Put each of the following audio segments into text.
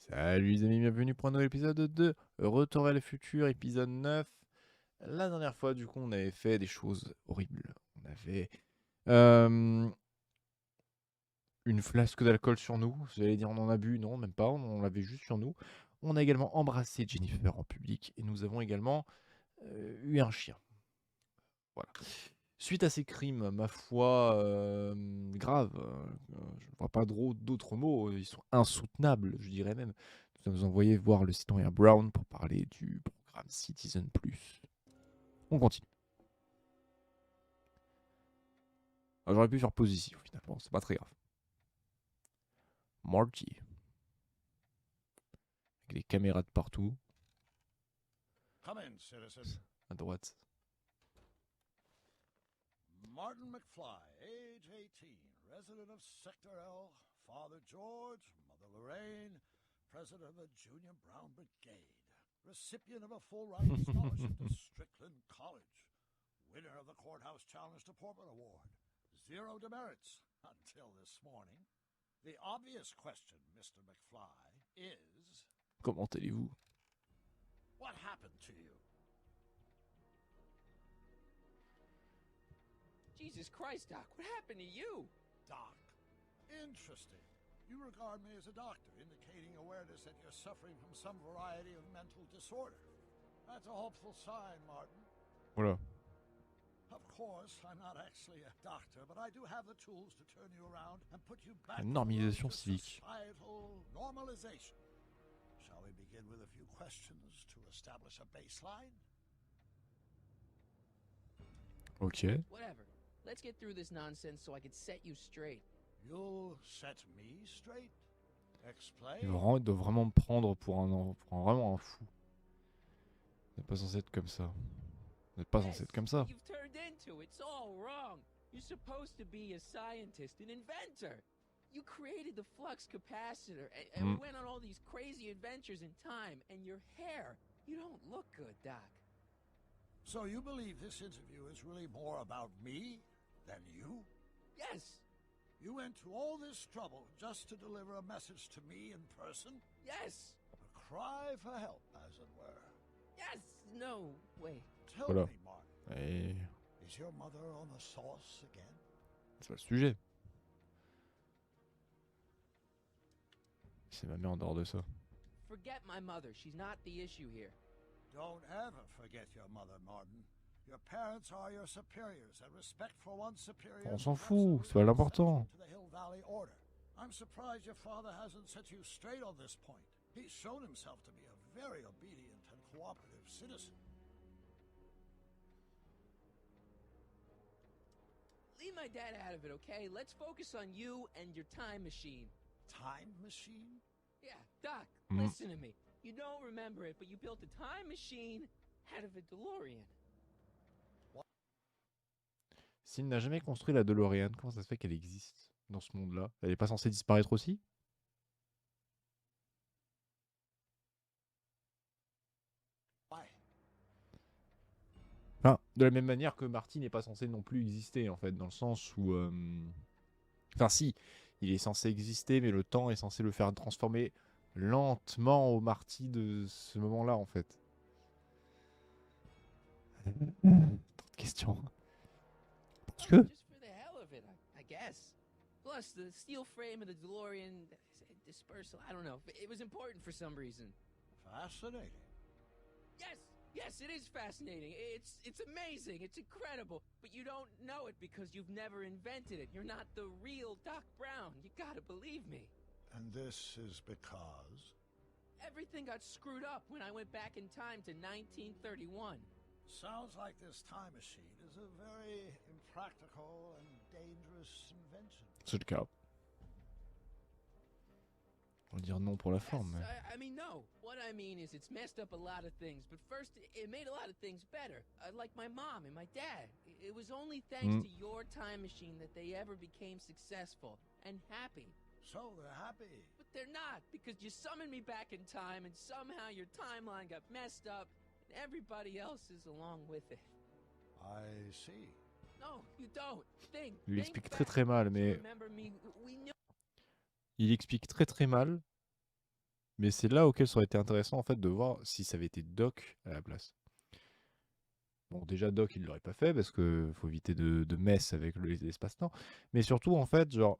Salut les amis, bienvenue pour un nouvel épisode de Retour vers le futur, épisode 9. La dernière fois, du coup, on avait fait des choses horribles. On avait une flasque d'alcool sur nous. J'allais dire on en a bu, non, même pas, on l'avait juste sur nous. On a également embrassé Jennifer en public et nous avons également eu un chien. Voilà. Suite à ces crimes, ma foi, graves, je ne vois pas d'autres mots, ils sont insoutenables, je dirais même. Nous nous envoyé voir le citoyen Brown pour parler du programme Citizen+. On continue. J'aurais pu faire pause ici, finalement, c'est pas très grave. Marty. Avec les caméras de partout. Come in, citizen. À droite. Martin McFly, age 18, resident of Sector L, Father George, Mother Lorraine, president of the Junior Brown Brigade, recipient of a full-ride scholarship to Strickland College, winner of the Courthouse Challenge to Portman Award, 0 demerits until this morning. The obvious question, Mr. McFly, is... Comment allez-vous? What happened to you? Jesus Christ, Doc, what happened to you? Doc. Interesting. You regard me as a doctor, indicating awareness that you're suffering from some variety of mental disorder. That's a hopeful sign, Martin. Voilà. Of course, I'm not actually a doctor, but I do have the tools to turn you around and put you back La on the normalisation road to civique. societal normalization. Shall we begin with a few questions to establish a baseline? Ok. Whatever. Let's get through this nonsense so I can set you straight. You'll set me straight? Explain. Il doit vraiment me prendre pour vraiment un fou. Vous n'êtes pas censé être comme ça. Vous n'êtes pas censé être comme ça. You've turned into it's all wrong. You're supposed to be a scientist, an inventor. You created the flux capacitor, and we went on all these crazy adventures in time, and your hair, you don't look good, Doc. So you believe this interview is really more about me than you? Yes, You went to all this trouble just to deliver a message to me in person? yes, A cry for help, as it were. yes, no, wait. Tell Voilà. me, Martin, Et is your mother on the sauce again? c'est pas le sujet. C'est ma mère en dehors de ça. Forget my mother. She's not the issue here. Don't ever forget your mother, Martin. Your parents are your superiors, and respect for one's superiors. On s'en is fout, c'est pas absolutely l'important. essential to the Hill Valley Order. I'm surprised your father hasn't set you straight on this point. He's shown himself to be a very obedient and cooperative citizen. Leave my dad out of it, okay? Let's focus on you and your time machine. Time machine? Yeah, Doc, listen to me. You don't remember it, but you built a time machine out of a DeLorean. S'il n'a jamais construit la DeLorean, comment ça se fait qu'elle existe dans ce monde-là? Elle n'est pas censée disparaître aussi? Why? Enfin, de la même manière que Marty n'est pas censé non plus exister, en fait, dans le sens où... Enfin si, il est censé exister, mais le temps est censé le faire transformer lentement au Marty de ce moment-là, en fait. Trop de questions. Parce que... Just for the hell of it, I guess. Plus, the steel frame of the DeLorean dispersal, I don't know. It was important for some reason. Fascinating. Yes, it is fascinating. It's amazing. It's incredible. But you don't know it because you've never invented it. You're not the real Doc Brown. You gotta believe me. And this is because? Everything got screwed up when I went back in time to 1931. Sounds like this time machine is a very impractical and dangerous invention. C'est le cas. On va dire non pour la forme, mais... I mean, no. What I mean is it's messed up a lot of things. But first, it made a lot of things better. Like my mom and my dad. It was only thanks to your time machine that they ever became successful and happy. So they're happy. But they're not, because you summoned me back in time and somehow your timeline got messed up and everybody else is along with it. I see. No, you don't. Think. Il Think explique back. très mal, mais... Remember me? We knew. Il explique très mal, Mais c'est là auquel ça aurait été intéressant en fait de voir si ça avait été Doc à la place. Bon, déjà Doc il l'aurait pas fait parce que faut éviter de mess avec l'espace-temps. Mais surtout en fait, genre,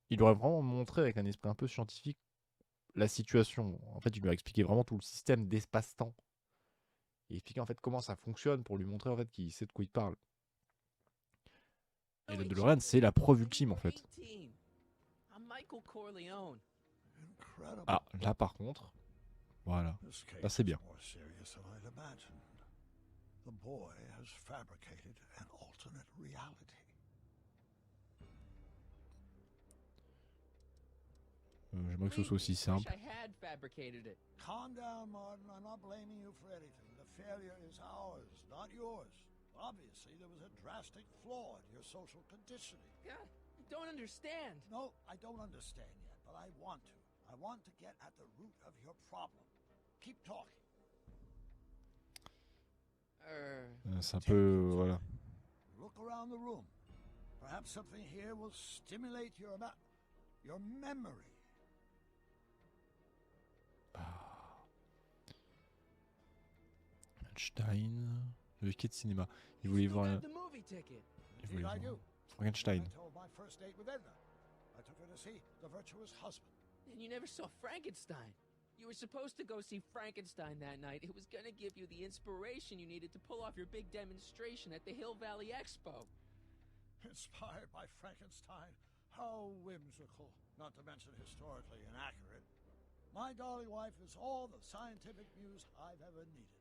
il aurait vraiment montré avec un esprit un peu scientifique la situation. En fait, il lui a expliqué vraiment tout le système d'espace-temps. Et expliquer en fait comment ça fonctionne pour lui montrer en fait qu'il sait de quoi il parle. Et le DeLorean, c'est la preuve ultime en fait. Ah, là par contre, voilà. Là c'est bien. The boy has fabricated an alternate reality. J'aimerais que ce soit aussi simple. Calm down, Martin. I'm not blaming you for anything. The failure is ours, not yours. Obviously, there was a drastic flaw in your social conditioning. God, you don't understand. No, I don't understand yet, but I want to. I want to get at the root of your problem. Keep talking. C'est un peu... voilà. Look around the room. Perhaps something here will stimulate your memory. Einstein... Le quai de cinéma. Il voulait voir... Il voulait voir... Frankenstein. I told my first date with Edna. I took her to see The Virtuous Husband. And you never saw Frankenstein. You were supposed to go see Frankenstein that night. It was gonna give you the inspiration you needed to pull off your big demonstration at the Hill Valley Expo. Inspired by Frankenstein? How whimsical, not to mention historically inaccurate. My darling wife is all the scientific muse I've ever needed.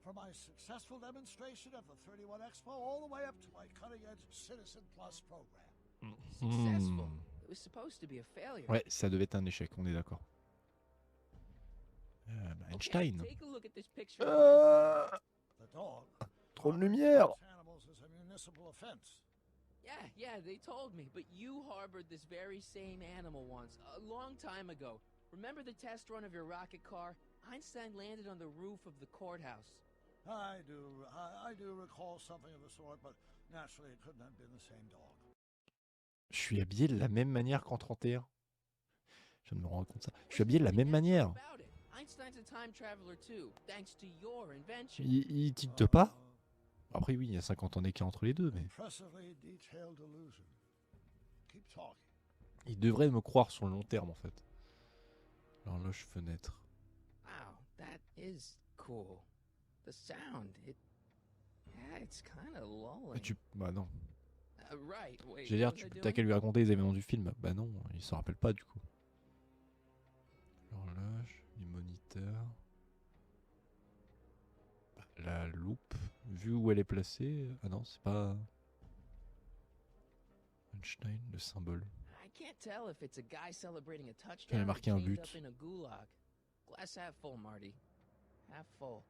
From my successful demonstration at the 31 Expo all the way up to my cutting-edge Citizen Plus program. Successful. It was supposed to be a failure. Ouais, ça devait être un échec, on est d'accord. Einstein. Okay, take a look at this picture. The dog. Trop de lumière. Animals is a municipal offense. Yeah, they told me. But you harbored this very same animal once, a long time ago. Remember the test run of your rocket car? Einstein landed on the roof of the courthouse. I do recall something of the sort, but naturally it couldn't have been the same dog. Je suis habillé de la même manière qu'en 31. Je viens de me rendre compte de ça. Je suis habillé de la même manière. Einstein's a time traveler too, thanks to your invention. Il tilte pas. Après oui, il y a 50 ans d'écart entre les deux, mais... Impressively detailed illusion. Keep talking. Il devrait me croire sur le long terme en fait. L'horloge fenêtre. Wow, that is cool. The sound, it's kind of lulling. Bah non. Right, wait. J'allais dire, t'as qu'à lui raconter les événements du film. Bah non, il s'en rappelle pas du coup. L'horloge, les moniteurs. La loupe, vu où elle est placée. Ah non, c'est pas... Einstein, le symbole. I can't tell if it's a guy celebrating a Il a touchdown or marqué un chained but. up in a gulag. Glass half full, Marty. Half full.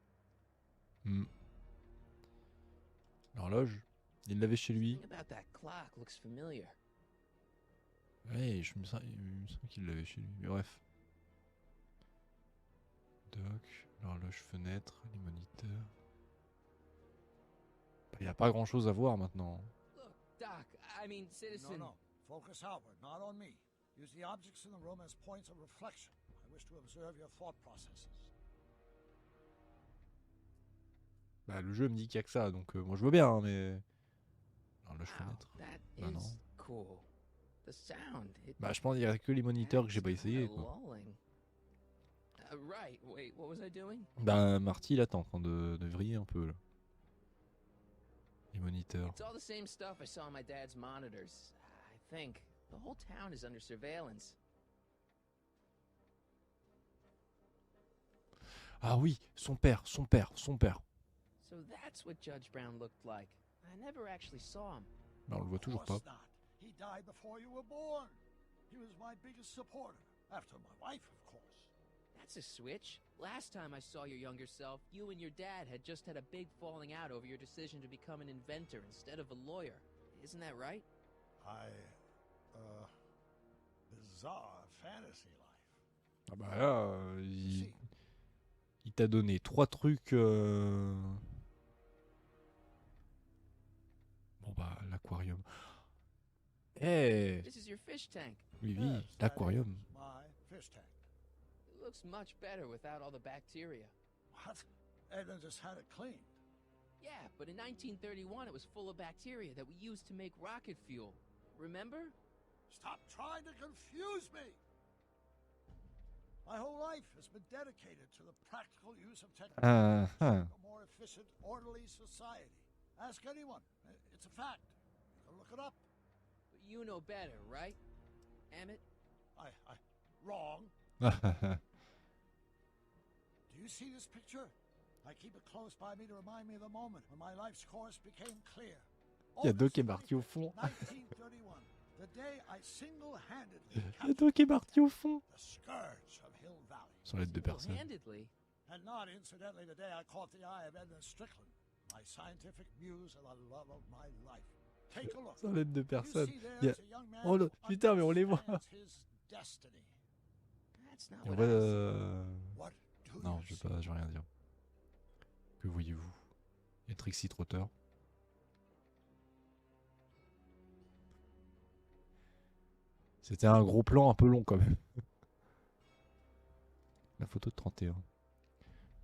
L'horloge, il l'avait chez lui. Something about that clock looks familiar. Ouais, il me semble qu'il l'avait chez lui. Mais bref. Doc, l'horloge fenêtre, les moniteurs. Il n'y a pas grand chose à voir maintenant. Look, Doc, I mean, citizen. No. Focus outward, not on me. Use the objects in the room as points of reflection. I wish to observe your thought processes. Bah, le jeu me dit qu'il n'y a que ça, donc moi je veux bien, hein, mais... L'horloge fenêtre. That Bah non. is cool. The sound, Bah je pense qu'il n'y a que les moniteurs que j'ai pas essayé, quoi. lulling. Right, wait, what was I doing? Bah Marty, là, t'es en train de vriller un peu, là. Les moniteurs. It's all the same stuff I saw on my dad's monitors. I think the whole town is under surveillance. Ah oui, son père. So that's what Judge Brown looked like. I never actually saw him. Bah on le voit toujours pas. Of course not. He died before you were born. He was my biggest supporter, after my wife, of course. That's a switch. Last time I saw your younger self, you and your dad had just had a big falling out over your decision to become an inventor instead of a lawyer. Isn't that right? Bizarre fantasy life. Ah bah là, il t'a donné 3 trucs... Bon bah, l'aquarium. Eh This is your fish tank. Oui, Yes, that l'aquarium. is my fish tank. looks much better without all the bacteria. What? Edna just had it cleaned. Yeah, but in 1931 it was full of bacteria that we used to make rocket fuel. Remember? Stop trying to confuse me! My whole life has been dedicated to the practical use of technology to Uh-huh. a more efficient, orderly society. Ask anyone. It's a fact. You can look it up. But you know better, right? Emmett? Wrong. Do you see this picture? I keep it close by me to remind me of the moment when my life's course became clear. Il y a Doc qui est marqué au fond. 1931, the day I single-handedly Il y a Doc qui est marqué au fond. the scourge of Hill Valley. Sur l'aide de personne. Single-handedly? And not incidentally the day I caught the eye of Edna Strickland, my scientific muse and the love of my life. Take a look. Sur l'aide de You personne. see Il y a... there's a young man Oh, who putain, mais on les voit. understands his destiny. That's not Et en what vrai, I see. What do non, you je see? vais rien dire. Que voyez-vous? Il y a Trixie Trotter. C'était un gros plan un peu long quand même. La photo de 31.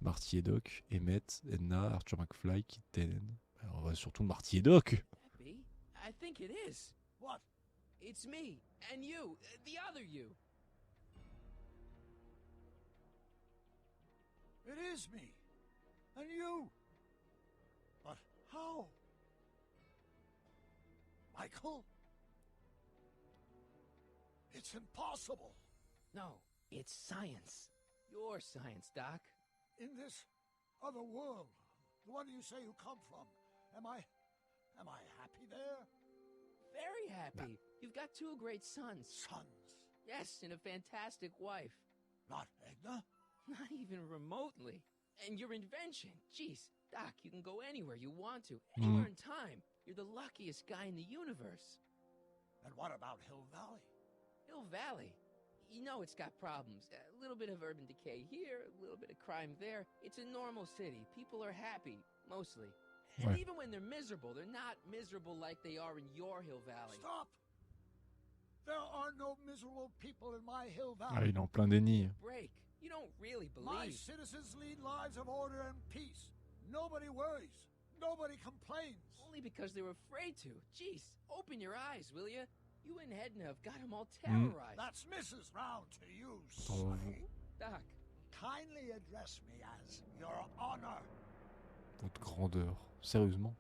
Marty et Doc, Emmett, Edna, Arthur McFly, Kit Tenen. Alors, on va surtout Marty et Doc. Happy? I think it is. What? It's me and you, the other you. It is me. And you. But how? Michael? It's impossible. No, it's science. Your science, Doc. In this other world, the one you say you come from, am I happy there? Very happy. You've got two great sons. Sons, Yes, and a fantastic wife. not Edna. Not even remotely. And your invention. Jeez, Doc, you can go anywhere you want to. Anywhere in time. You're the luckiest guy in the universe. And what about Hill Valley? Hill Valley. You know it's got problems. A little bit of urban decay here, a little bit of crime there. It's a normal city. People are happy, mostly. And Ouais. even when they're miserable, they're not miserable like they are in your Hill Valley. Stop! There are no miserable people in my Hill Ah, Valley. il est en plein déni. Break. You don't really My believe. citizens lead lives of order and peace. Nobody worries. Nobody complains. Only because they were afraid to. Jeez, open your eyes, will ya? You and Edna have got them all terrorized. That's Mrs. Round to you, Oh. sonny. Doc, Kindly address me as Your Honor. Votre grandeur. Sérieusement?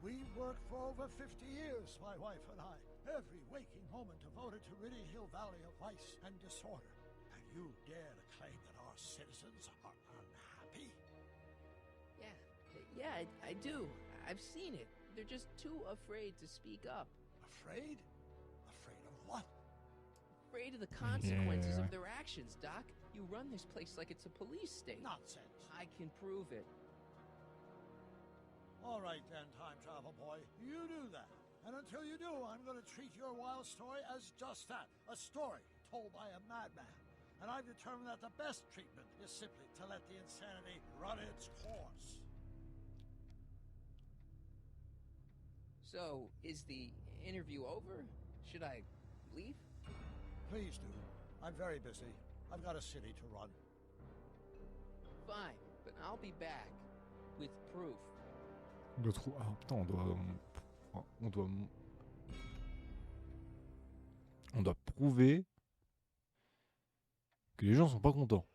We worked for over 50 years, my wife and I. Every waking moment devoted to ridding Hill Valley of vice and disorder. And you dare to claim that our citizens are unhappy? yeah, I do. I've seen it. They're just too afraid to speak up. Afraid? Afraid of what? Afraid of the consequences Yeah. of their actions, Doc. You run this place like it's a police state. Nonsense. I can prove it. All right then, time travel boy. You do that. And until you do, I'm going to treat your wild story as just that. A story told by a madman. And I've determined that the best treatment is simply to let the insanity run its course. So, is the interview over? Should I leave? Please do. I'm very busy. I've got a city to run. Fine, but I'll be back. With proof. On doit trouver... Ah putain, on doit prouver que les gens sont pas contents.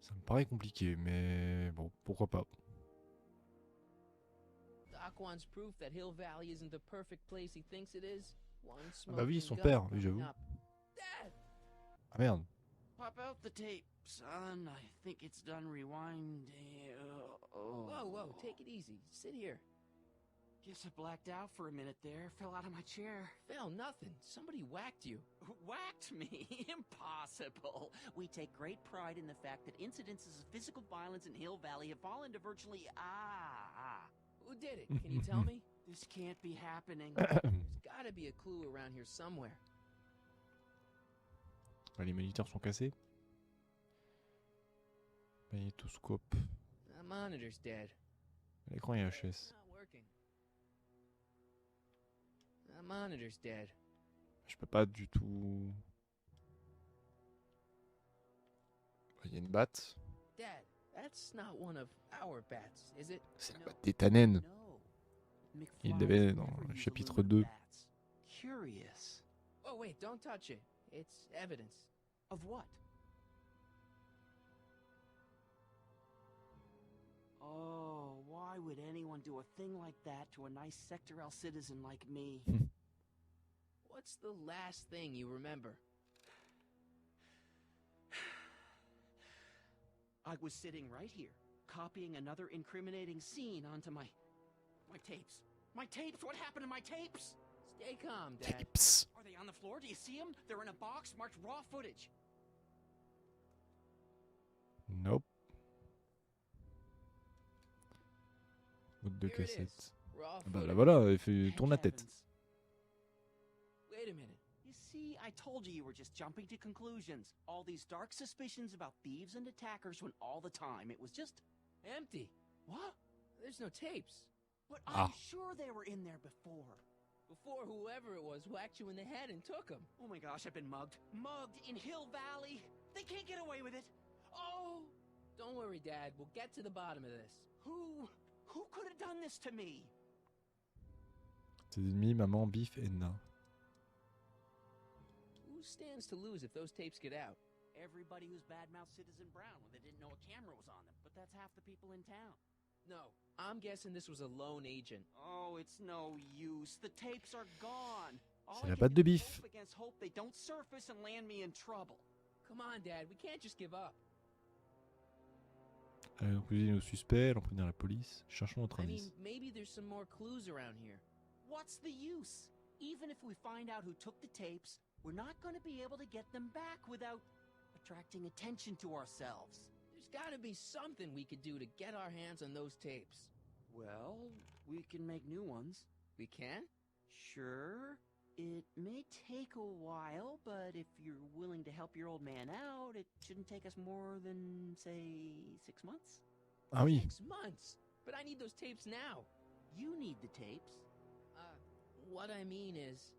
Ça me paraît compliqué, mais bon, pourquoi pas. Doc wants proof that Hill Valley isn't the perfect place he thinks it is. One Ah bah oui, smoking son gun père, oui, coming j'avoue. up. Dad! Ah merde. Pop out the tape, son. I think it's done rewinding. Whoa, whoa, take it easy. Sit here. Guess I blacked out for a minute there. Fell out of my chair. Phil, nothing. Somebody whacked you. Whacked me? Impossible. We take great pride in the fact that incidences of physical violence in Hill Valley have fallen to virtually Who did it? Can you tell me? This can't be happening. There's gotta be a clue around here somewhere. Les moniteurs sont cassés. Magnétoscope. The monitor's dead. L'écran est HS. It's not working. The monitor's dead. Je peux pas du tout... y a une batte. Dad, that's not one of our bats, is it? C'est la batte des Tannen. No. Il McFly l'avait would dans never le use chapitre aluminum 2. bats. Curious. Oh, wait, don't touch it. It's evidence. Of what? Oh, why would anyone do a thing like that to a nice Sector L citizen like me? What's the last thing you remember? I was sitting right here, copying another incriminating scene onto my tapes. My tapes? What happened to my tapes? Stay calm, Dad. Tapes. Are they on the floor? Do you see them? They're in a box marked raw footage. Nope. Boîte de Here it is. cassette. Raw Ah bah footage. là voilà, il fait Thank tourne la tête. heavens. Wait a minute. You see, I told you were just jumping to conclusions. All these dark suspicions about thieves and attackers when all the time it was just... Empty. What? There's no tapes. But Ah. I'm sure they were in there before. Before whoever it was whacked you in the head and took them. Oh my gosh, I've been mugged. Mugged in Hill Valley. They can't get away with it. Oh, Don't worry, Dad. We'll get to the bottom of this. who could have done this to me? Ses ennemis, maman, Biff, Edna. Who stands to lose if those tapes get out? Everybody who's badmouthed Citizen Brown when they didn't know a camera was on them. But that's half the people in town. No, I'm guessing this was a lone agent. Oh, it's no use. The tapes are gone. All C'est I la can batte do de is Biff. hope against hope they don't surface and land me in trouble. Come on, Dad. We can't just give up. Allez, donc nos suspects, allons prévenir la police. Cherchons notre I indice. mean, maybe there's some more clues around here. What's the use? Even if we find out who took the tapes, we're not going to be able to get them back without attracting attention to ourselves. There's gotta be something we could do to get our hands on those tapes. Well, we can make new ones. We can? Sure. It may take a while, but if you're willing to help your old man out, it shouldn't take us more than, say, 6 months. Ah oui. 6 months. But I need those tapes now. You need the tapes. What I mean is,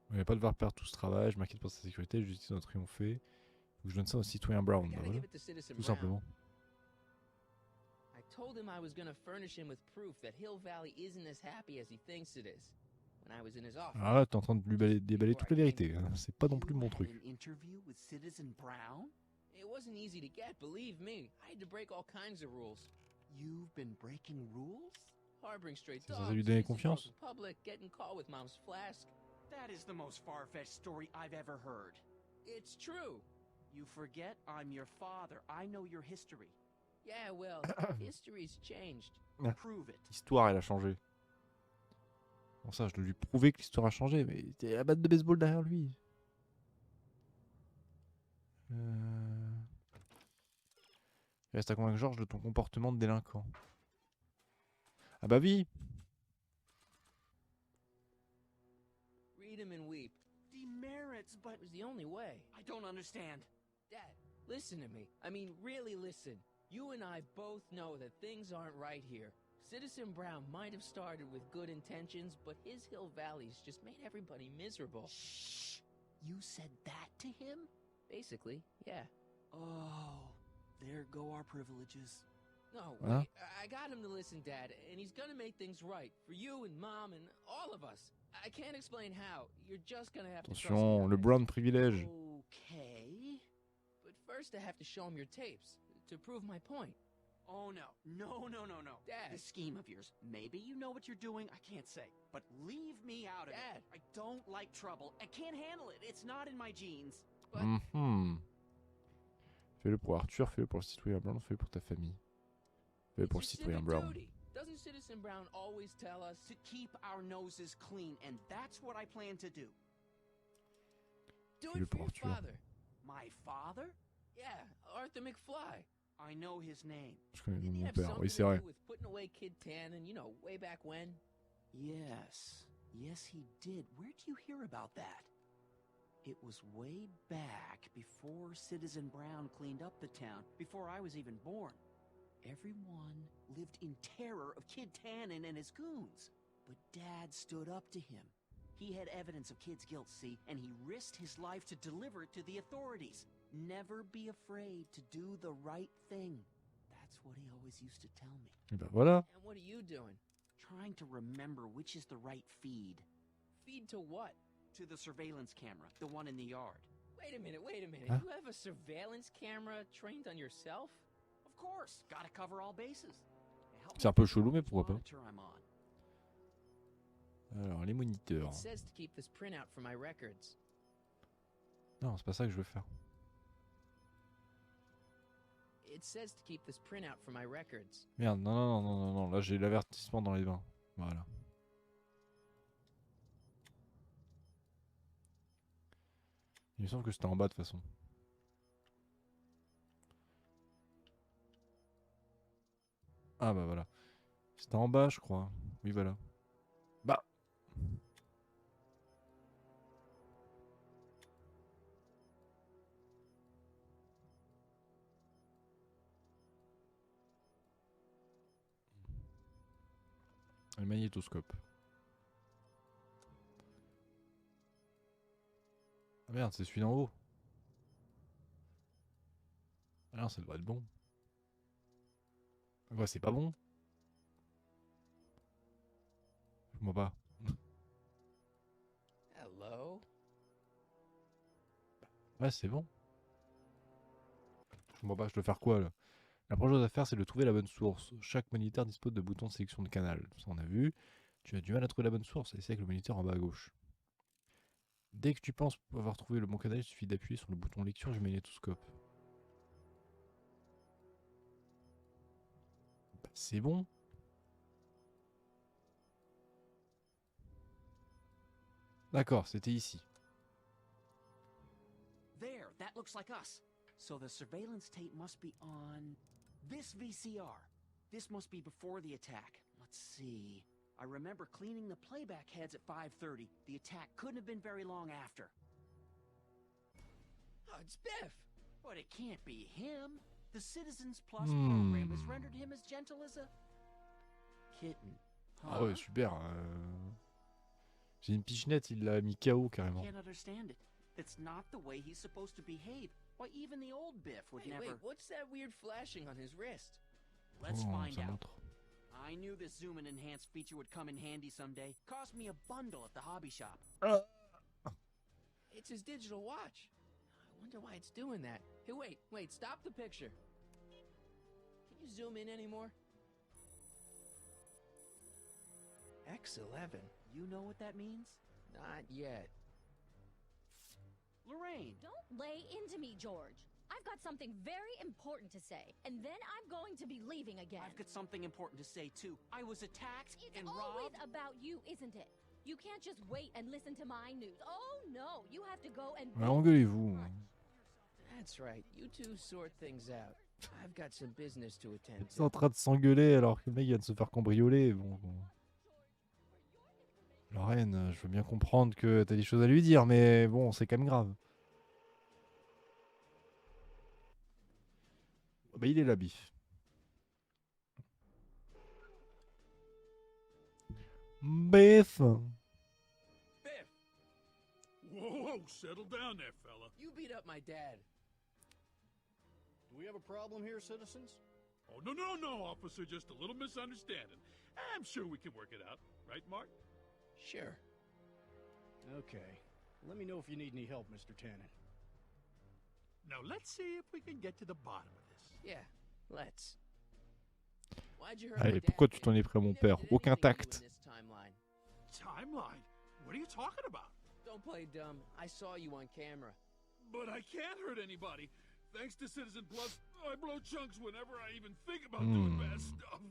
On ne va pas devoir perdre tout ce travail, je m'inquiète pour sa sécurité, la justice doit triompher. Faut que je donne ça au citoyen Brown. I Bah gotta voilà. give it to Citizen Tout Brown. simplement. I told him I was gonna furnish him with proof that Hill Valley isn't as happy as he thinks it is. When I was in his office. Ah là, t'es en train de lui déballer toute la vérité. Hein. C'est pas non plus You mon had truc. an interview with Citizen Brown? It wasn't easy to get, believe me. I had to break all kinds of rules. You've been breaking rules? Harboring stray Ça, ça dogs, lui donnait using confiance. drugs in public, getting caught with mom's flask. That is the most far-fetched story I've ever heard. It's true. You forget I'm your father. I know your history. Yeah, well, history's changed. Prove it. L'histoire, elle a changé. Bon ça, je dois lui prouver que l'histoire a changé, mais il y a la batte de baseball derrière lui. Reste à convaincre Georges de ton comportement de délinquant. Ah bah oui. Read him and weep. Demerits, but It was the only way. I don't understand. Dad, listen to me. I mean, really listen. You and I both know that things aren't right here. Citizen Brown might have started with good intentions, but his Hill Valley's just made everybody miserable. Shh. You said that to him? Basically, yeah. Oh, there go our privileges. No, Huh? wait, I got him to listen, Dad, and he's gonna make things right for you and Mom and all of us. I can't explain how. You're just gonna have to trust me Attention, on le this. Brown privilège. Okay. But first I have to show him your tapes to prove my point. Oh, no. No, no, no, no. Dad. This scheme of yours, maybe you know what you're doing, I can't say. But leave me out of Dad. it. I don't like trouble. I can't handle it. It's not in my genes. But Mhm. Fais-le pour Arthur, fais-le pour le citoyen Brown, fais-le pour ta famille. Fais-le pour le it's your citoyen civic Brown. duty. Doesn't Citizen Brown always tell us To keep our noses clean, and that's what I plan to do. do Fais-le it for pour your Arthur. father? My father? Yeah, Arthur McFly. I know his name. Je connais Didn't he mon have père, something oui c'est to vrai. do with putting away Kid Tannen, you know, way back when? Yes. Yes, he did. Where'd you hear about that? It was way back before Citizen Brown cleaned up the town, before I was even born. Everyone lived in terror of Kid Tannen and his goons. But Dad stood up to him. He had evidence of kids' guilt, see, and he risked his life to deliver it to the authorities. Never be afraid to do the right thing. That's what he always used to tell me. Et ben voilà. And what are you doing? Trying to remember which is the right feed. Feed to what? To the surveillance camera, the one in the yard. Wait a minute, wait a minute. Huh? You have a surveillance camera trained on yourself? Of course, gotta cover all bases. C'est un peu chelou, mais pourquoi pas. Monitor I'm on. Alors, les moniteurs. It says to keep this printout for my records. Non, c'est pas ça que je veux faire. It says to keep this printout for my records. Merde, non, non, non, non, non, non. Là, j'ai l'avertissement dans les mains. Voilà. Il me semble que c'était en bas de toute façon. Ah bah voilà. C'était en bas, je crois. Oui, voilà. Bah. Le magnétoscope. Ah merde, c'est celui d'en haut. Ah non, ça doit être bon. Ouais, c'est pas bon. Je vois pas. Hello? Ouais, c'est bon. Je vois pas, je dois faire quoi là? La première chose à faire, c'est de trouver la bonne source. Chaque moniteur dispose de boutons de sélection de canal. Ça, on a vu. Tu as du mal à trouver la bonne source. Essaye avec le moniteur en bas à gauche. Dès que tu penses avoir trouvé le bon canal, il suffit d'appuyer sur le bouton lecture du magnétoscope. Bah, c'est bon. D'accord, c'était ici. There, that looks like us. So the surveillance tape must be on this VCR. This must be before the attack. Let's see. I remember cleaning the playback heads at 5:30. The attack couldn't have been very long after. Oh, it's Biff! But it can't be him. The Citizens Plus program has rendered him as gentle as a kitten. Ah ouais, super. J'ai une pichenette, il l'a mis KO carrément. Can't understand it. That's not the way he's supposed to behave. Why, even the old Biff would never. Wait, what's that weird flashing on his wrist? Let's find ça out. montre. I knew this zoom and enhance feature would come in handy someday. Cost me a bundle at the hobby shop. It's his digital watch. I wonder why it's doing that. Hey, wait, stop the picture. Can you zoom in anymore? X11. You know what that means? Not yet. Lorraine. Don't lay into me, George. I've got something very important to say, and then I'm going to be leaving again. I've got something important to say, too. I was attacked It's and always robbed. about you, isn't it? You can't just wait and listen to my news. Oh, no, you have to go and... Ouais, engueulez-vous. That's right. You two sort things out. I've got some business to attend Ils sont en to. train de s'engueuler alors que le mec vient de se faire cambrioler. Bon. Lorraine, je veux bien comprendre que t'as des choses à lui dire, mais bon, c'est quand même grave. Bah, il est là, Biff. Biff. Biff! Whoa, settle down there, fella. You beat up my dad. Do we have a problem here, citizens? Oh, no, officer. Just a little misunderstanding. I'm sure we can work it out. Right, Mark? Sure. Okay. Let me know if you need any help, Mr. Tannen. Now, let's see if we can get to the bottom of this. Yeah, let's. Why'd you hurt Allez, my dad? pourquoi tu t'en es pris à mon He never père? did Aucun anything to you tact. in this timeline. Timeline? What are you talking about? Don't play dumb. I saw you on camera. But I can't hurt anybody. Thanks to Citizen Plus, I blow chunks whenever I even think about doing bad stuff.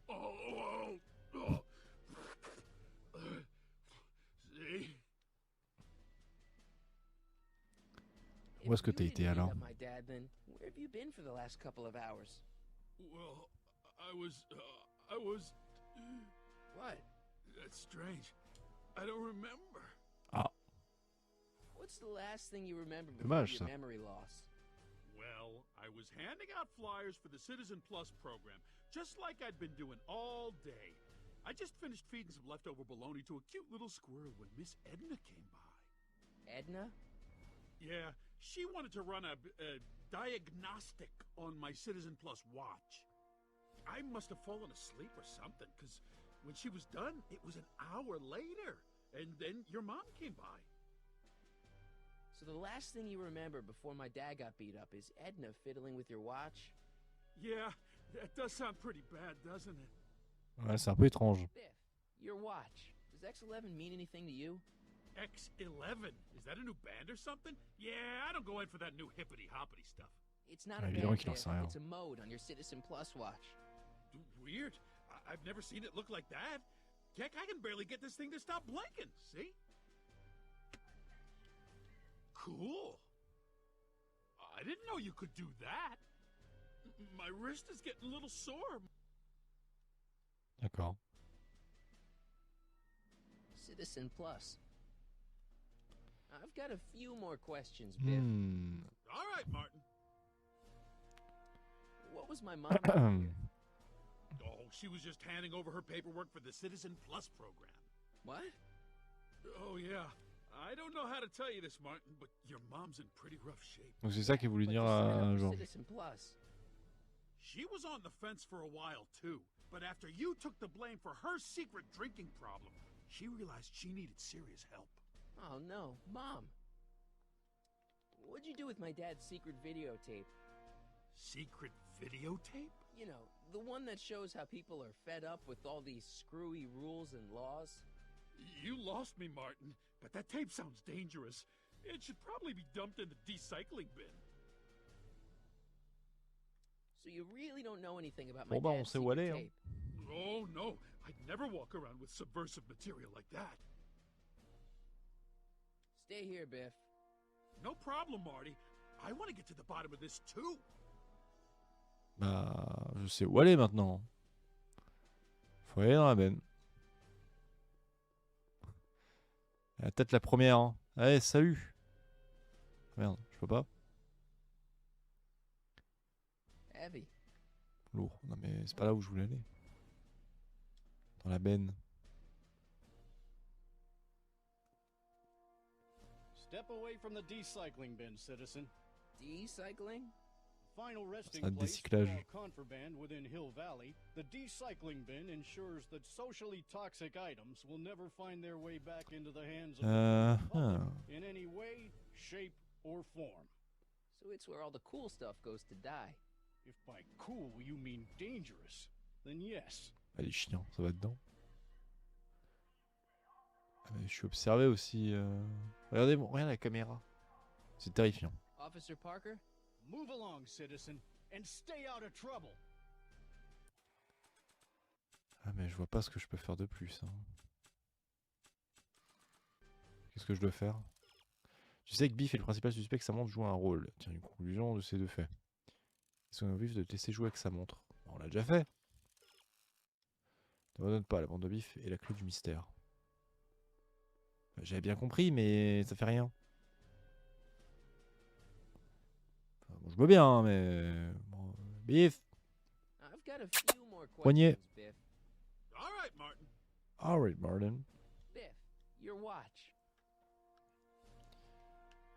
Oh. See? Où est-ce que If t'as you été, didn't beat alors? up my dad, then where have you been for the last couple of hours? Well, I was... What? That's strange. I don't remember. Ah, What's the last thing you remember before Dommage, your ça. memory loss? Well, I was handing out flyers for the Citizen Plus program, just like I'd been doing all day. I just finished feeding some leftover bologna to a cute little squirrel when Miss Edna came by. Edna? Yeah, she wanted to run a diagnostic on my Citizen Plus watch. I must have fallen asleep or something, because when she was done, it was an hour later. And then your mom came by. So the last thing you remember before my dad got beat up is Edna fiddling with your watch? Yeah, that does sound pretty bad, doesn't it? Ouais, c'est un peu étrange. Biff, your watch. Does X11 mean anything to you? X11? Is that a new band or something? Yeah, I don't go in for that new hippity-hoppity stuff. It's not a Évidemment band, qu'il en Biff. sait rien. It's a mode on your Citizen Plus watch. Weird. I've never seen it look like that. Heck, I can barely get this thing to stop blinking, see? Cool. I didn't know you could do that. My wrist is getting a little sore. D'accord. Citizen Plus. I've got a few more questions, Biff. All right, Martin. What was my mom doing here? Oh, she was just handing over her paperwork for the Citizen Plus program. What? Oh, yeah. I don't know how to tell you this, Martin, but your mom's in pretty rough shape. Donc c'est ça qu'il voulait But dire you signed up à for Georges. Citizen Plus. She was on the fence for a while, too. But after you took the blame for her secret drinking problem, she realized she needed serious help. Oh no, Mom. What'd you do with my dad's secret videotape? Secret videotape? You know, the one that shows how people are fed up with all these screwy rules and laws. You lost me, Martin, but that tape sounds dangerous. It should probably be dumped in the decycling bin. So you really don't know anything about my Bon bah on dad's sait où secret aller. Hein. tape? Oh, no. I'd never walk around with subversive material like that. Stay here, Biff. No problem, Marty. I want to get to the bottom of this, too. Bah je sais où aller maintenant. Faut aller dans la benne. Peut-être la première. Hein. Allez, salut. Merde, je peux pas. Heavy. Lourd. Non mais c'est pas là où je voulais aller. Dans la benne. Step away from the decycling bin, citizen. Decycling? Final resting un place for décyclage. all contraband within Hill Valley, the decycling bin ensures that socially toxic items will never find their way back into the hands of the public in any way, shape, or form. So it's where all the cool stuff goes to die. If by cool you mean dangerous, then yes. Ah, les chiens, ça va dedans. Ah, mais je suis observé aussi. Regardez, regarde la caméra. C'est terrifiant. Officer Parker? Move along, citizen, and stay out of trouble. Ah mais je vois pas ce que je peux faire de plus. Hein. Qu'est-ce que je dois faire? Tu sais que Biff est le principal suspect que sa montre joue un rôle. Tiens, une conclusion de ces deux faits. Est-ce qu'on a envie de te laisser jouer avec sa montre? On l'a déjà fait. Ne redonne pas, la bande de Biff est la clé du mystère. J'avais bien compris, mais ça fait rien. Enfin, bon, je veux bien, hein, mais... Bon, Biff. I've got a few more Poignet. questions, Biff. All right, Martin. Alright, Martin. Biff, your watch.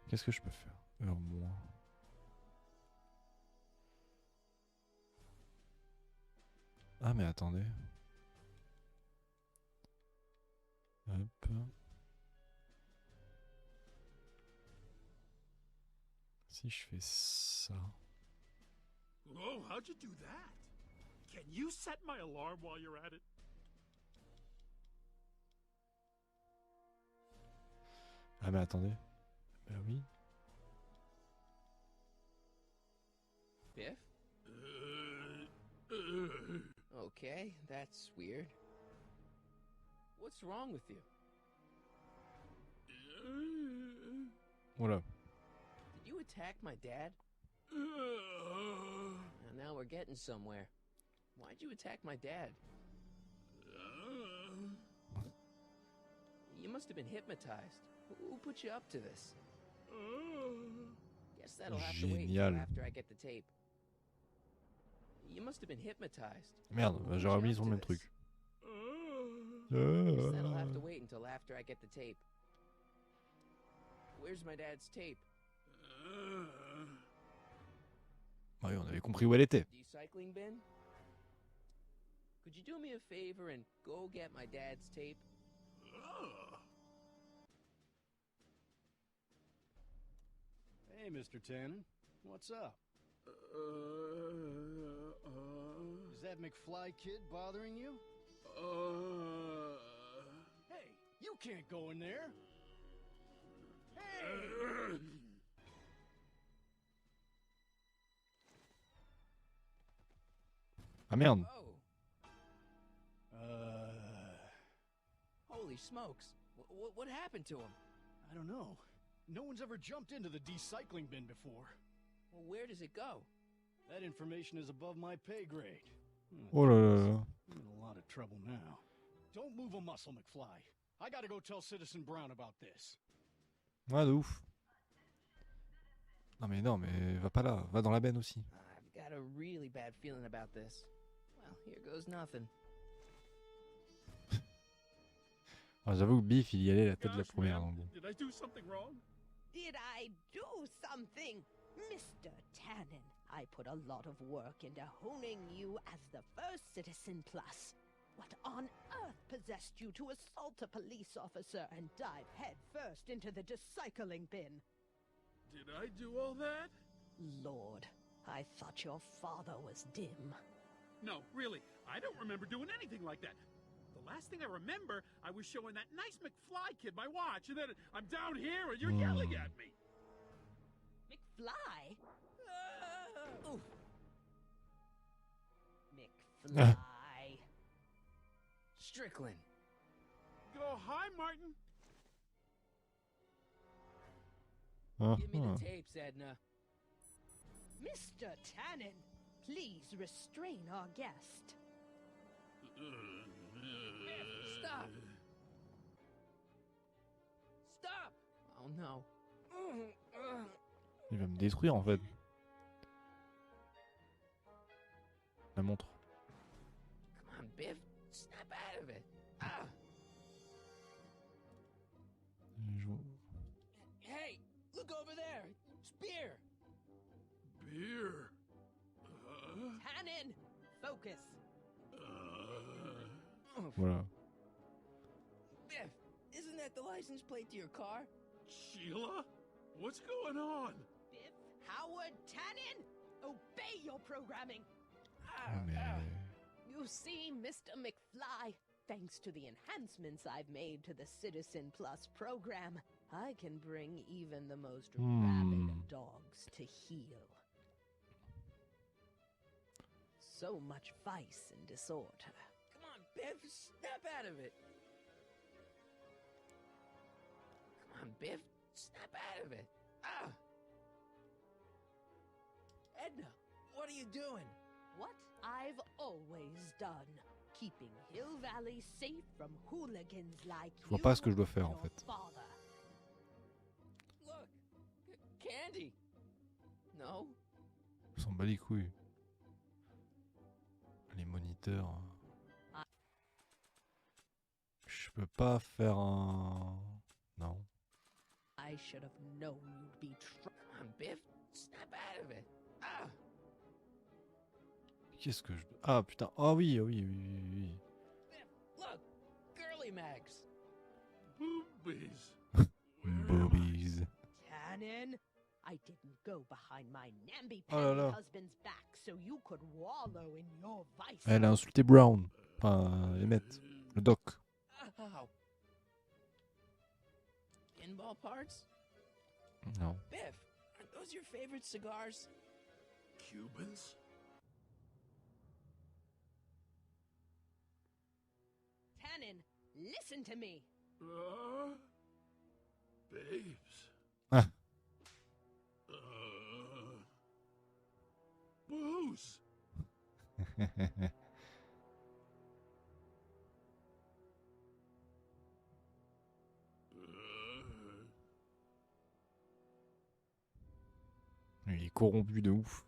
Qu'est-ce que je peux faire? Moins. Ah mais attendez. Hop. Si je fais ça. Oh, how'd you do that? Can you set my alarm while you're at it? Ah mais attendez. Ben oui. Biff? Okay, that's weird. What's wrong with you? Voilà. Did you attack my dad? Now we're getting somewhere. Why'd you attack my dad? You must have been hypnotized. Who put you up to this? Guess that'll have to wait until Génial. after I get the tape. You must have been hypnotized. Merde, Who bah, put j'aurais you oublié up sur to le même this? truc. Guess that'll have to wait until after I get the tape. Where's my dad's tape? Oui, on avait compris où elle était. Recycling bin? Could you do me a favor and go get my dad's tape? Hey, Mr. Tannen. What's up? Is that McFly kid bothering you? Hey, you can't go in there. Hey! Ah merde. Oh. Holy smokes. What happened to him? I don't know. No one's ever jumped into the recycling bin before. Well, where does it go? That information is above my pay grade. Oh là là là. I'm in a lot of trouble now. Don't move a muscle, McFly. I gotta go tell Citizen Brown about this. Ouais, de ouf. Non mais va pas là, va dans la benne aussi. I've got a really bad feeling about this. Well, here goes nothing. Ah, j'avoue que Biff il y allait la tête de la Gosh, première man, donc. did I do something wrong? Did I do something? Mr. Tannen, I put a lot of work into honing you as the first Citizen Plus. What on earth possessed you to assault a police officer and dive headfirst into the recycling bin? Did I do all that? Lord, I thought your father was dim. No, really, I don't remember doing anything like that. The last thing I remember, I was showing that nice McFly kid my watch, and then I'm down here and you're yelling at me. McFly? Oof. McFly. Strickland. Go, hi, Martin. Give me the tapes, Edna. Mr. Tannen, please restrain our guest. Stop. Stop. Oh no. Il va me détruire en fait. La montre. Come on, Biff. Snap out of it. Ah. Hey, look over there. It's beer. Beer. Tannen, focus. Voilà. Biff, isn't that the license plate to your car? Sheila? What's going on? Biff Howard Tannen, obey your programming. Ah, mais... You see, Mr. McFly, thanks to the enhancements I've made to the Citizen Plus program, I can bring even the most rabid of dogs to heel. So much vice and disorder. Come on, Biff, snap out of it. Come on, Biff, snap out of it. Ah. Edna, what are you doing? What I've always done, keeping Hill Valley safe from hooligans like Je vois pas ce que je dois faire en your fait. father. Look, candy. No? Je s'en bat les couilles. Les moniteurs. Je peux pas faire un... Non. I should have known you'd be Come on, Biff, snap out of it. Ah. Qu'est-ce que je... Ah putain. Ah oui, oui, oui, oui, oui. Biff, look, girly mags. Boobies. Boobies. Tannen, I didn't go behind my Oh là là. namby-pamby husband's back so you could wallow in your vice. Elle a insulté Brown. Enfin, Emmett. Le doc. Ow. Pinball parts? Non. Biff, aren't those your favorite cigars? Cubans? Tannen, listen to me. Babes. Ah. Booze. Il est corrompu de ouf.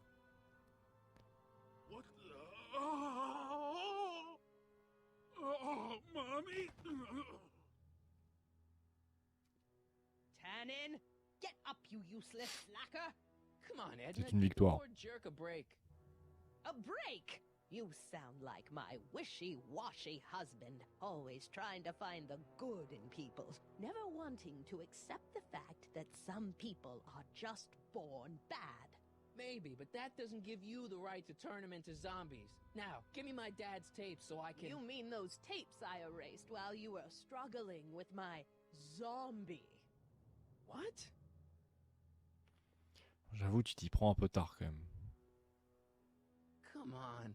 What the... Oh, me. Tannen, get up, you useless slacker! Come on, Edna. C'est une give the victoire. poor jerk a break. A break? You sound like my wishy-washy husband, always trying to find the good in people, never wanting to accept the fact that some people are just born bad. Maybe, but that doesn't give you the right to turn them into zombies. Now, give me my dad's tapes so I can... You mean those tapes I erased while you were struggling with my zombie? What? J'avoue, tu t'y prends un peu tard quand même. Come on.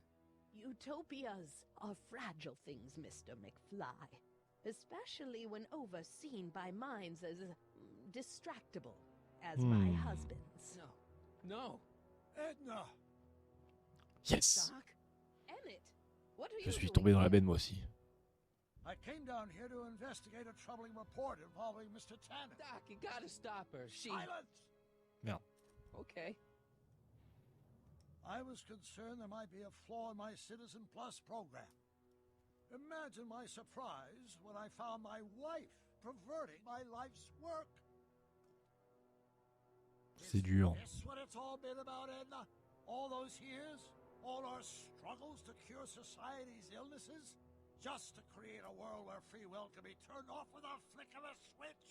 Utopias are fragile things, Mr. McFly. Especially when overseen by minds as distractible as my husband's. No. No. Edna! Yes! Doc? Emmett, what are Je you suis doing tombé dans la here? benne moi aussi. I came down here to investigate a troubling report involving Mr. Tannen. Doc, you gotta stop her. She... Silence! Merde. Okay. I was concerned there might be a flaw in my Citizen Plus program. Imagine my surprise when I found my wife perverting my life's work. C'est dur. Is this what it's all been about, Edna? All those years? All our struggles to cure society's illnesses? Just to create a world where free will can be turned off with a flick of a switch?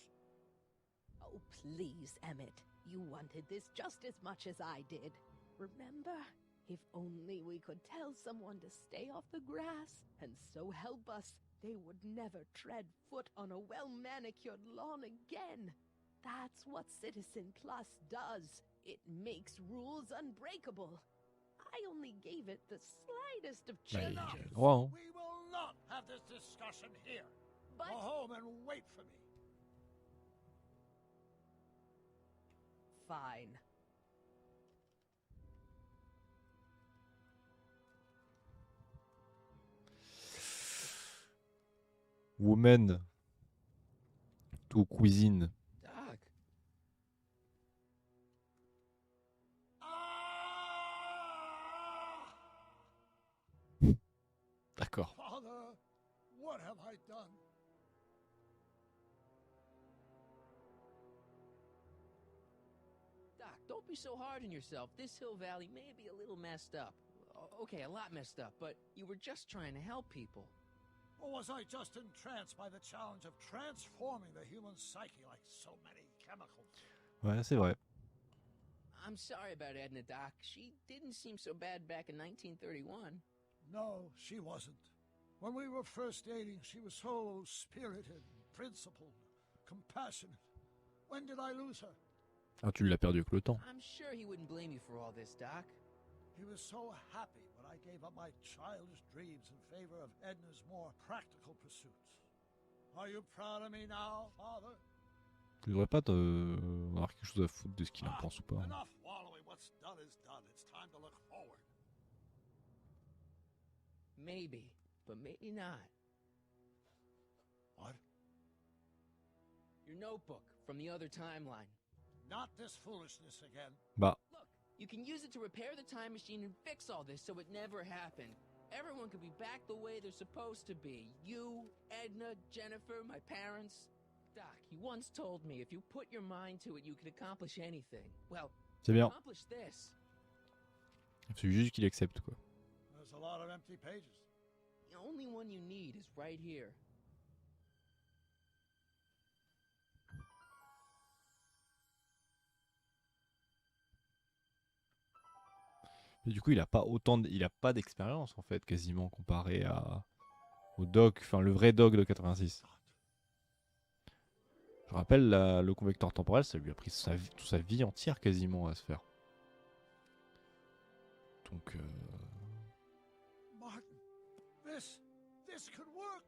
Oh, please, Emmett. You wanted this just as much as I did. Remember? If only we could tell someone to stay off the grass, and so help us, they would never tread foot on a well-manicured lawn again. That's what Citizen Plus does. It makes rules unbreakable. I only gave it the slightest of Bah, changes. j'ai le droit, hein. We will not have this discussion here. But Go home and wait for me. fine. Woman. Tout cuisine. Doc. D'accord. Father, what have I done? Doc, don't be so hard on yourself. This Hill Valley may be a little messed up. Okay, a lot messed up, but you were just trying to help people. Or was I just entranced by the challenge of transforming the human psyche like so many chemicals? Ouais, c'est vrai. I'm sorry about Edna, Doc. She didn't seem so bad back in 1931. No, she wasn't. When we were first dating, she was so spirited, principled, compassionate. When did I lose her? Ah, tu l'as perdu avec le temps. I'm sure he wouldn't blame you for all this, Doc. He was so happy when I gave up my childish dreams in favor of Edna's more practical pursuits. Are you proud of me now, Father? Tu devrais pas avoir quelque chose à foutre de ce qu'il en pense ou pas. Enough wallowing. What's done is done. It's time to look forward. Maybe, but maybe not. What? Your notebook from the other timeline. Not this foolishness again. Bah, Look, you can use it to repair the time machine and fix all this so it never happened. Everyone could be back the way they're supposed to be. You, Edna, Jennifer, my parents. Doc, you once told me if you put your mind to it, you could accomplish anything. Well, c'est bien. accomplish this. Il faut juste qu'il accepte, quoi. There's a lot of empty pages. The only one you need is right here. Mais du coup, il a pas autant, il a pas d'expérience en fait, quasiment comparé au doc, enfin le vrai doc de 86. Je rappelle, le convecteur temporel, ça lui a pris toute sa vie entière quasiment à se faire. Donc, Martin, this could work.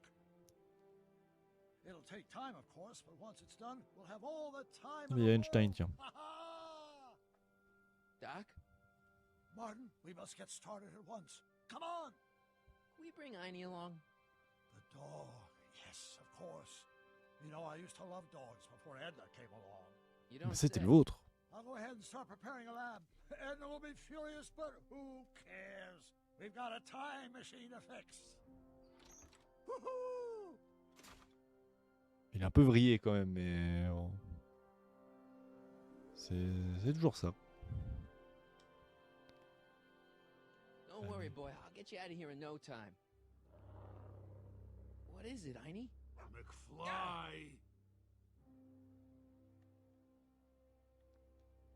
It'll take time, of course, but once it's done, we'll have all the time. il y a Einstein, tiens. Doc, Martin, we must get started at once. Come on! can we bring Einie along? The dog. Yes, of course. You know, I used to love dogs before Edna came along. You Mais don't c'était say. le vôtre. I'll go ahead and start preparing a lab. Edna will be furious, but who cares? We've got a time machine to fix. Woohoo! Il est un peu vrillé quand même, mais bon. C'est toujours ça. Don't worry, boy. I'll get you out of here in no time. What is it, Heine? McFly!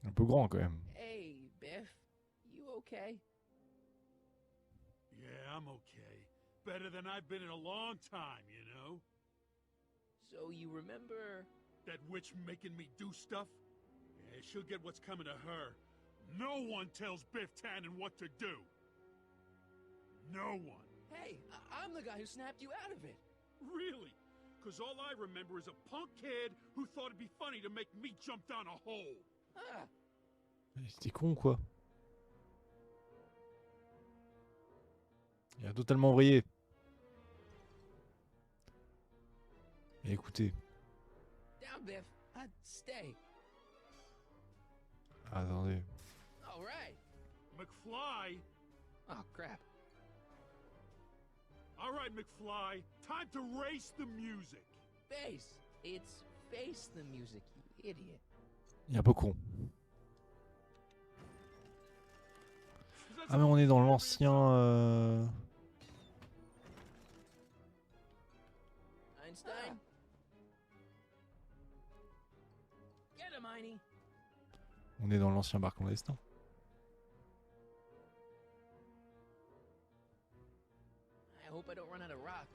Un peu grand quand même. Hey, Biff. You okay? Yeah, I'm okay. Better than I've been in a long time, you know? So you remember... That witch making me do stuff? Yeah, she'll get what's coming to her. No one tells Biff Tannen what to do. No one. Hey, I'm the guy who snapped you out of it. Really? Because all I remember is a punk kid who thought it'd be funny to make me jump down a hole. Ah, C'était con quoi. Il a totalement vrillé. Et écoutez. down, Biff. Stay. Attendez. All right. McFly? Oh, crap. All right, McFly. Time to race the music. Face. It's face the music, you idiot. Il est un peu con. Ah mais on est dans l'ancien... Einstein? Get him, Heine. On est dans l'ancien bar clandestin. I hope I don't run out of rock.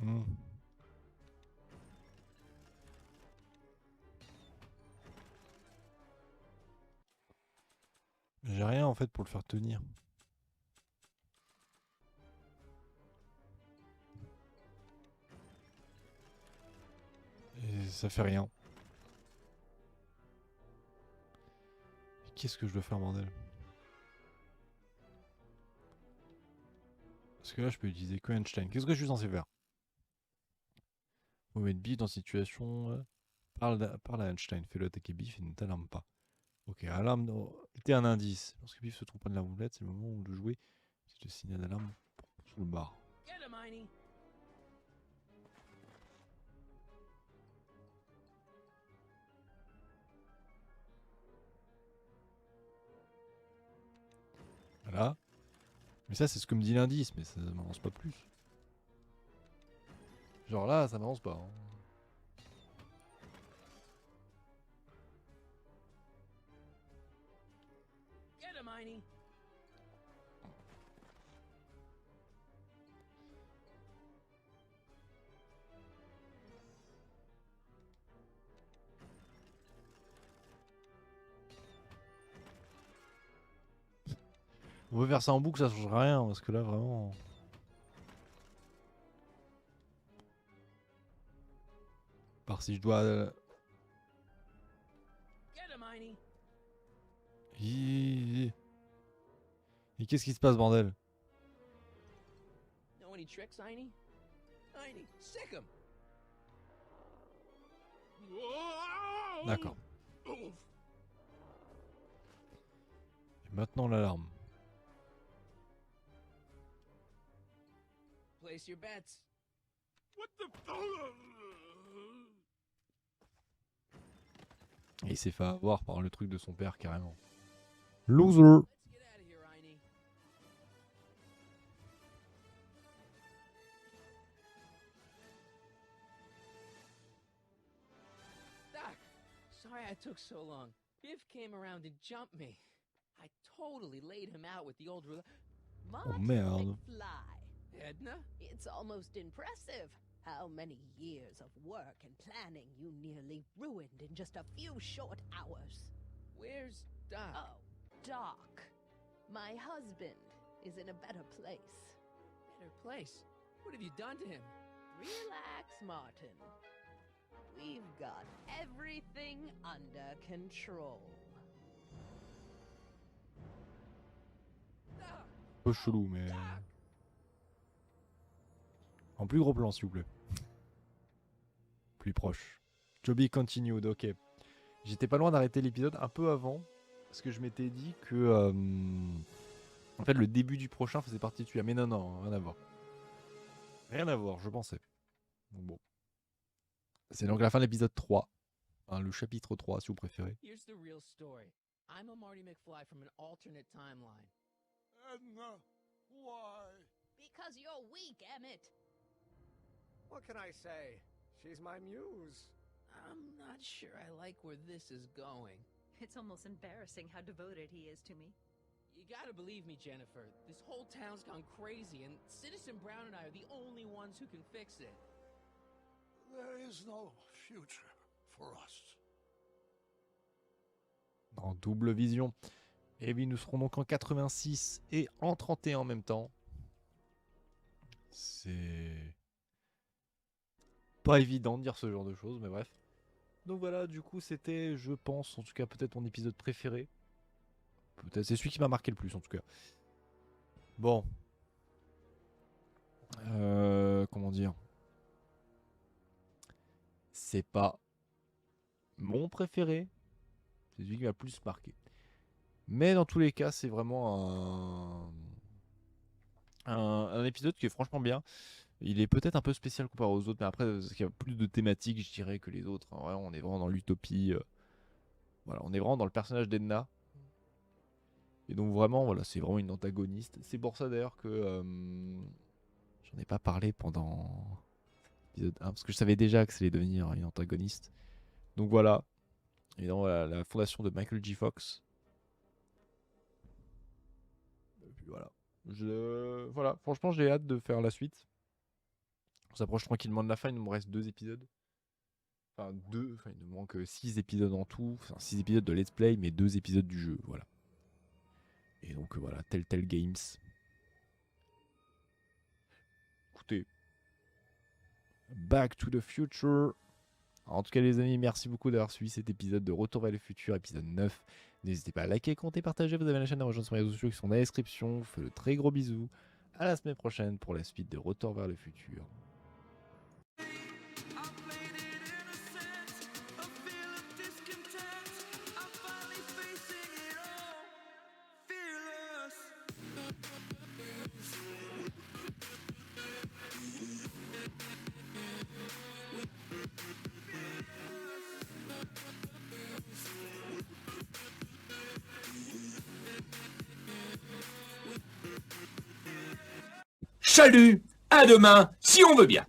Hmm. J'ai rien en fait pour le faire tenir. Et ça fait rien. Qu'est-ce que je dois faire, bordel? Parce que là je peux utiliser que Einstein. Qu'est-ce que je suis censé faire? Faut mettre Biff dans situation... Parle à Einstein, fais-le attaquer Biff et ne t'alarme pas. Ok, alarme, t'es un indice. Lorsque Biff se trompe pas de la roulette, c'est le moment où de jouer. C'est le signal d'alarme sous le bar. Get him, Heine. Voilà. Mais ça, c'est ce que me dit l'indice, mais ça m'avance pas plus. Genre là, ça m'avance pas. Hein. Get him, Heine. On veut faire ça en boucle, ça change rien, parce que là, vraiment... Par si je dois... Get him, Heine. Et qu'est-ce qui se passe, bordel? Know any tricks, Heine? Heine, sick him. D'accord. Et maintenant, l'alarme. Place your bets. What the... Et il s'est fait avoir par le truc de son père, carrément. Loser! Let's get out of here, Heine. Doc, sorry I took so long. Biff came around and jumped me. I totally laid him out with the old Oh merde. McFly. Edna? It's almost impressive how many years of work and planning you nearly ruined in just a few short hours. Where's Doc? Oh, Doc. My husband is in a better place. Better place. What have you done to him? Relax, Martin. We've got everything under control. Doc! Un peu chelou, mais... En plus gros plan, s'il vous plaît. Plus proche. To be continued, ok. J'étais pas loin d'arrêter l'épisode un peu avant. Parce que je m'étais dit que... En fait, le début du prochain faisait partie de celui-là. Mais non, non, rien à voir. Rien à voir, je pensais. Donc bon. C'est donc la fin de l'épisode 3. Hein, le chapitre 3, si vous préférez. Here's the real story. I'm a Marty McFly from an alternate timeline. Edna, why? Because you're weak, Emmett. What can I say? She's my muse. I'm not sure I like where this is going. It's almost embarrassing how devoted he is to me. You gotta believe me, Jennifer. This whole town's gone crazy, and Citizen Brown and I are the only ones who can fix it. There is no future for us. En double vision. Et oui, nous serons donc en 86 et en 31 en même temps. C'est pas évident de dire ce genre de choses, mais bref. Donc voilà, du coup, c'était, je pense, en tout cas, peut-être mon épisode préféré. Peut-être, c'est celui qui m'a marqué le plus, en tout cas. Bon. Comment dire? C'est pas mon préféré. C'est celui qui m'a plus marqué. Mais dans tous les cas, c'est vraiment un épisode qui est franchement bien. Il est peut-être un peu spécial comparé aux autres, mais après, parce qu'il y a plus de thématiques, je dirais, que les autres. En vrai, on est vraiment dans l'utopie. Voilà, on est vraiment dans le personnage d'Edna. Et donc vraiment, voilà, c'est vraiment une antagoniste. C'est pour ça d'ailleurs que j'en ai pas parlé pendant l'épisode 1, parce que je savais déjà que ça allait devenir une antagoniste. Donc voilà. Et dans la fondation de Michael J. Fox. Et puis voilà. Voilà, franchement, j'ai hâte de faire la suite. On s'approche tranquillement de la fin, il nous reste 2 épisodes. Enfin, il nous manque 6 épisodes en tout. Enfin, 6 épisodes de Let's Play, mais 2 épisodes du jeu, voilà. Et donc voilà, Telltale Games. Écoutez. Back to the Future. En tout cas les amis, merci beaucoup d'avoir suivi cet épisode de Retour vers le futur, épisode 9. N'hésitez pas à liker, commenter, partager. Vous avez la chaîne à rejoindre sur les réseaux sociaux qui sont dans la description. Je vous fais de très gros bisous. À la semaine prochaine pour la suite de Retour vers le futur. Salut, à demain, si on veut bien.